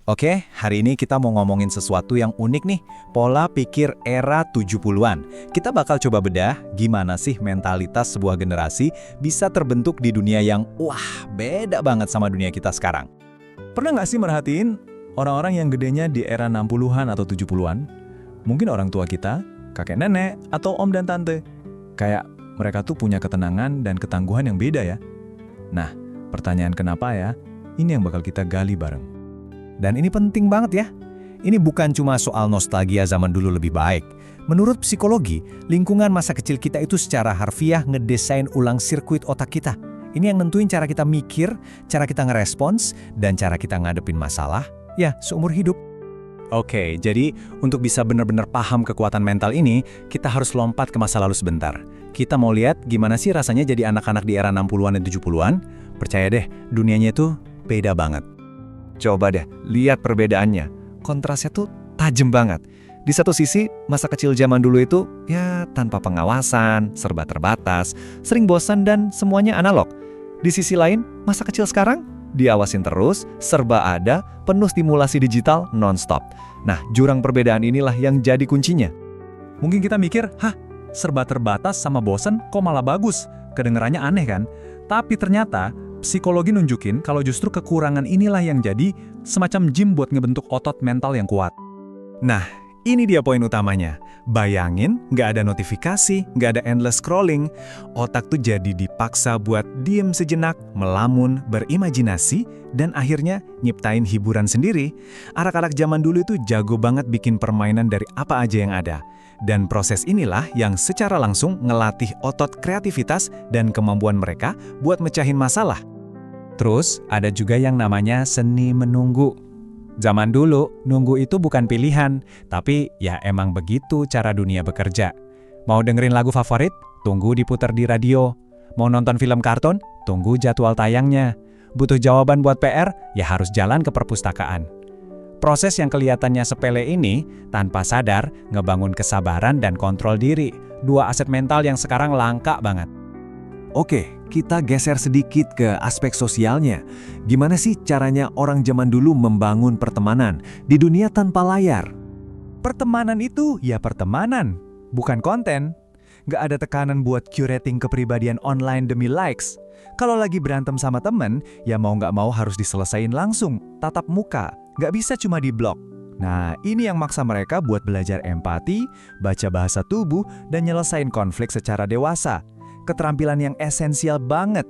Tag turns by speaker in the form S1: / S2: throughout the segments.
S1: Oke, hari ini kita mau ngomongin sesuatu yang unik nih, pola pikir era 70-an. Kita bakal coba bedah gimana sih mentalitas sebuah generasi bisa terbentuk di dunia yang beda banget sama dunia kita sekarang.
S2: Pernah nggak sih merhatiin orang-orang yang gedenya di era 60-an atau 70-an? Mungkin orang tua kita, kakek nenek, atau om dan tante. Kayak mereka tuh punya ketenangan dan ketangguhan yang beda ya. Nah, pertanyaan kenapa ya? Ini yang bakal kita gali bareng.
S1: Dan ini penting banget ya. Ini bukan cuma soal nostalgia zaman dulu lebih baik. Menurut psikologi, lingkungan masa kecil kita itu secara harfiah ngedesain ulang sirkuit otak kita. Ini yang nentuin cara kita mikir, cara kita ngerespons, dan cara kita ngadepin masalah, ya seumur hidup. Oke, jadi untuk bisa benar-benar paham kekuatan mental ini, kita harus lompat ke masa lalu sebentar. Kita mau lihat gimana sih rasanya jadi anak-anak di era 60-an dan 70-an. Percaya deh, dunianya itu beda banget.
S3: Coba deh, lihat perbedaannya. Kontrasnya tuh tajam banget. Di satu sisi, masa kecil zaman dulu itu ya tanpa pengawasan, serba terbatas, sering bosan dan semuanya analog. Di sisi lain, masa kecil sekarang diawasin terus, serba ada, penuh stimulasi digital non-stop. Nah, jurang perbedaan inilah yang jadi kuncinya.
S2: Mungkin kita mikir, serba terbatas sama bosen kok malah bagus. Kedengerannya aneh kan? Tapi ternyata psikologi nunjukin kalau justru kekurangan inilah yang jadi semacam gym buat ngebentuk otot mental yang kuat.
S1: Nah, ini dia poin utamanya. Bayangin, nggak ada notifikasi, nggak ada endless scrolling. Otak tuh jadi dipaksa buat diem sejenak, melamun, berimajinasi, dan akhirnya nyiptain hiburan sendiri. Anak-anak zaman dulu itu jago banget bikin permainan dari apa aja yang ada. Dan proses inilah yang secara langsung ngelatih otot kreativitas dan kemampuan mereka buat mecahin masalah. Terus, ada juga yang namanya seni menunggu. Zaman dulu, nunggu itu bukan pilihan, tapi ya emang begitu cara dunia bekerja. Mau dengerin lagu favorit? Tunggu diputar di radio. Mau nonton film kartun? Tunggu jadwal tayangnya. Butuh jawaban buat PR? Ya harus jalan ke perpustakaan. Proses yang kelihatannya sepele ini, tanpa sadar, ngebangun kesabaran dan kontrol diri. Dua aset mental yang sekarang langka banget.
S3: Oke, kita geser sedikit ke aspek sosialnya. Gimana sih caranya orang zaman dulu membangun pertemanan di dunia tanpa layar?
S2: Pertemanan itu ya pertemanan, bukan konten. Nggak ada tekanan buat curating kepribadian online demi likes. Kalau lagi berantem sama temen, ya mau nggak mau harus diselesain langsung, tatap muka. Nggak bisa cuma di blog. Nah, ini yang maksa mereka buat belajar empati, baca bahasa tubuh, dan nyelesain konflik secara dewasa. Keterampilan yang esensial banget.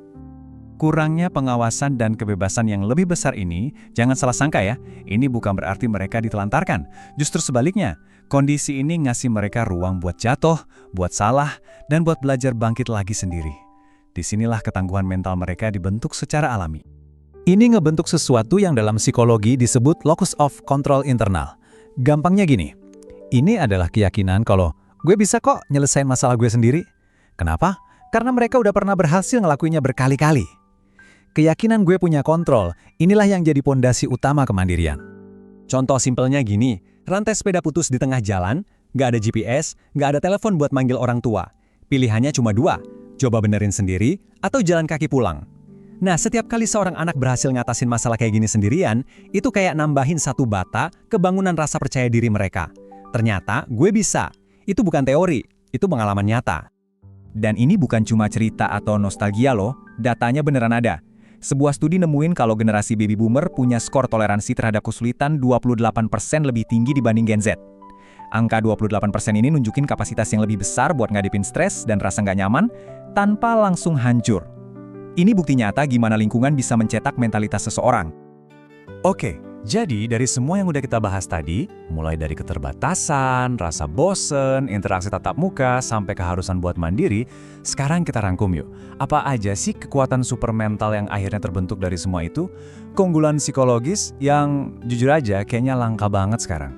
S2: Kurangnya pengawasan dan kebebasan yang lebih besar ini, jangan salah sangka ya, ini bukan berarti mereka ditelantarkan. Justru sebaliknya, kondisi ini ngasih mereka ruang buat jatuh, buat salah, dan buat belajar bangkit lagi sendiri. Disinilah ketangguhan mental mereka dibentuk secara alami. Ini ngebentuk sesuatu yang dalam psikologi disebut locus of control internal. Gampangnya gini, ini adalah keyakinan kalau gue bisa kok nyelesain masalah gue sendiri. Kenapa? Karena mereka udah pernah berhasil ngelakuinnya berkali-kali. Keyakinan gue punya kontrol, inilah yang jadi pondasi utama kemandirian. Contoh simpelnya gini, rantai sepeda putus di tengah jalan, nggak ada GPS, nggak ada telepon buat manggil orang tua. Pilihannya cuma dua, coba benerin sendiri atau jalan kaki pulang. Nah, setiap kali seorang anak berhasil ngatasin masalah kayak gini sendirian, itu kayak nambahin satu bata ke bangunan rasa percaya diri mereka. Ternyata gue bisa. Itu bukan teori, itu pengalaman nyata. Dan ini bukan cuma cerita atau nostalgia loh, datanya beneran ada. Sebuah studi nemuin kalau generasi baby boomer punya skor toleransi terhadap kesulitan 28% lebih tinggi dibanding Gen Z. Angka 28% ini nunjukin kapasitas yang lebih besar buat ngadepin stres dan rasa nggak nyaman tanpa langsung hancur. Ini bukti nyata gimana lingkungan bisa mencetak mentalitas seseorang. Oke, jadi dari semua yang udah kita bahas tadi, mulai dari keterbatasan, rasa bosen, interaksi tatap muka, sampai keharusan buat mandiri, sekarang kita rangkum yuk. Apa aja sih kekuatan super mental yang akhirnya terbentuk dari semua itu? Keunggulan psikologis yang jujur aja kayaknya langka banget sekarang.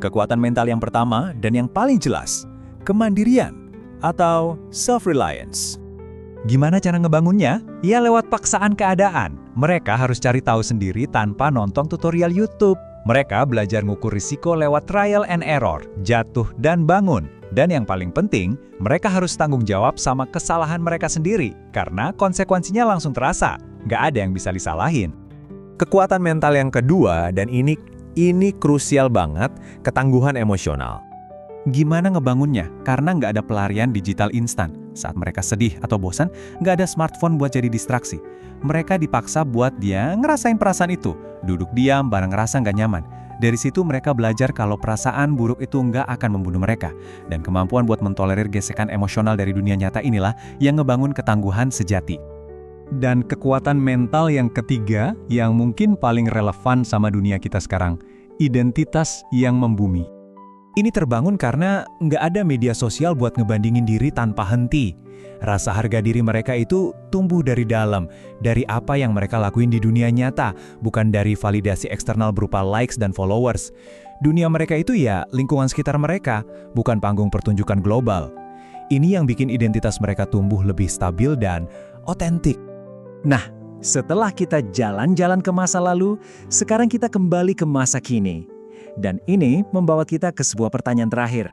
S2: Kekuatan mental yang pertama dan yang paling jelas, kemandirian atau self-reliance. Gimana cara ngebangunnya? Ya lewat paksaan keadaan. Mereka harus cari tahu sendiri tanpa nonton tutorial YouTube. Mereka belajar ngukur risiko lewat trial and error, jatuh dan bangun. Dan yang paling penting, mereka harus tanggung jawab sama kesalahan mereka sendiri. Karena konsekuensinya langsung terasa, nggak ada yang bisa disalahin. Kekuatan mental yang kedua, dan ini krusial banget, ketangguhan emosional.
S1: Gimana ngebangunnya? Karena nggak ada pelarian digital instan. Saat mereka sedih atau bosan, nggak ada smartphone buat jadi distraksi. Mereka dipaksa buat dia ngerasain perasaan itu. Duduk diam bareng ngerasa nggak nyaman. Dari situ mereka belajar kalau perasaan buruk itu nggak akan membunuh mereka. Dan kemampuan buat mentolerir gesekan emosional dari dunia nyata inilah yang ngebangun ketangguhan sejati.
S2: Dan kekuatan mental yang ketiga, yang mungkin paling relevan sama dunia kita sekarang, identitas yang membumi. Ini terbangun karena nggak ada media sosial buat ngebandingin diri tanpa henti. Rasa harga diri mereka itu tumbuh dari dalam, dari apa yang mereka lakuin di dunia nyata, bukan dari validasi eksternal berupa likes dan followers. Dunia mereka itu ya lingkungan sekitar mereka, bukan panggung pertunjukan global. Ini yang bikin identitas mereka tumbuh lebih stabil dan otentik. Nah, setelah kita jalan-jalan ke masa lalu, sekarang kita kembali ke masa kini. Dan ini membawa kita ke sebuah pertanyaan terakhir.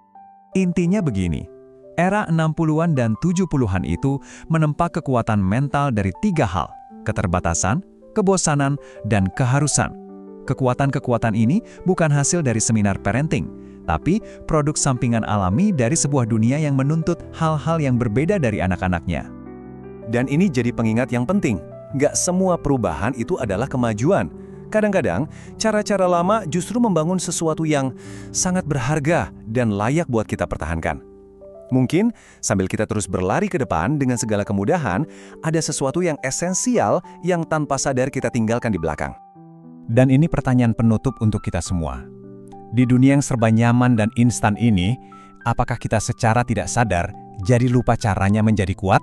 S2: Intinya begini, era 60-an dan 70-an itu menempa kekuatan mental dari 3 hal, keterbatasan, kebosanan, dan keharusan. Kekuatan-kekuatan ini bukan hasil dari seminar parenting, tapi produk sampingan alami dari sebuah dunia yang menuntut hal-hal yang berbeda dari anak-anaknya. Dan ini jadi pengingat yang penting, nggak semua perubahan itu adalah kemajuan. Kadang-kadang, cara-cara lama justru membangun sesuatu yang sangat berharga dan layak buat kita pertahankan. Mungkin, sambil kita terus berlari ke depan dengan segala kemudahan, ada sesuatu yang esensial yang tanpa sadar kita tinggalkan di belakang. Dan ini pertanyaan penutup untuk kita semua. Di dunia yang serba nyaman dan instan ini, apakah kita secara tidak sadar jadi lupa caranya menjadi kuat?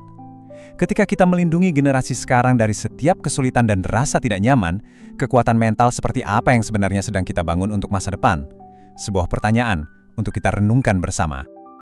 S2: Ketika kita melindungi generasi sekarang dari setiap kesulitan dan rasa tidak nyaman, kekuatan mental seperti apa yang sebenarnya sedang kita bangun untuk masa depan? Sebuah pertanyaan untuk kita renungkan bersama.